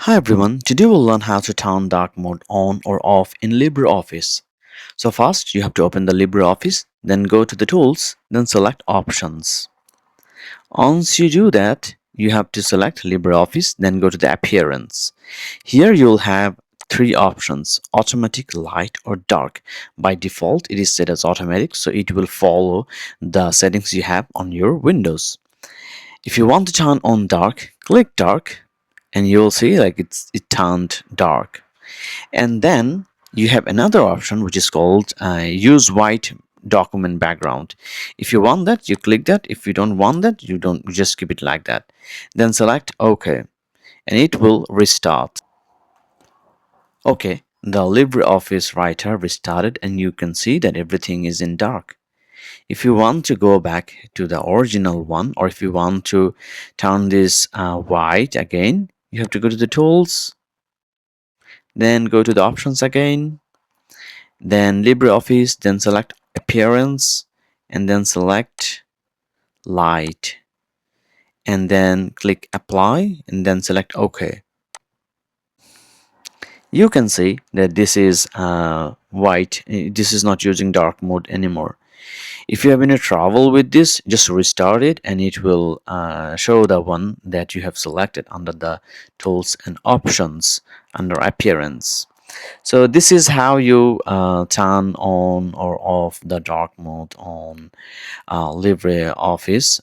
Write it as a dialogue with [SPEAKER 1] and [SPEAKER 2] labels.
[SPEAKER 1] Hi everyone, today we'll learn how to turn dark mode on or off in LibreOffice. So first you have to open the LibreOffice, then go to the tools, then select options. Once you do that, you have to select LibreOffice, then go to the appearance. Here you'll have three options: automatic, light or dark. By default it is set as automatic, so it will follow the settings you have on your Windows. If you want to turn on dark, click dark and you will see like it turned dark. And then you have another option which is called use white document background. If you want that, you click that. If you don't want that, you just keep it like that. Then select OK and it will restart. Okay, the LibreOffice Writer restarted and you can see that everything is in dark. If you want to go back to the original one, or if you want to turn this white again, you have to go to the tools, then go to the options again, then LibreOffice, then select appearance, and then select light, and then click apply, and then select OK. You can see that this is white. This is not using dark mode anymore. If you have any trouble with this, just restart it and it will show the one that you have selected under the tools and options under appearance. So this is how you turn on or off the dark mode on LibreOffice.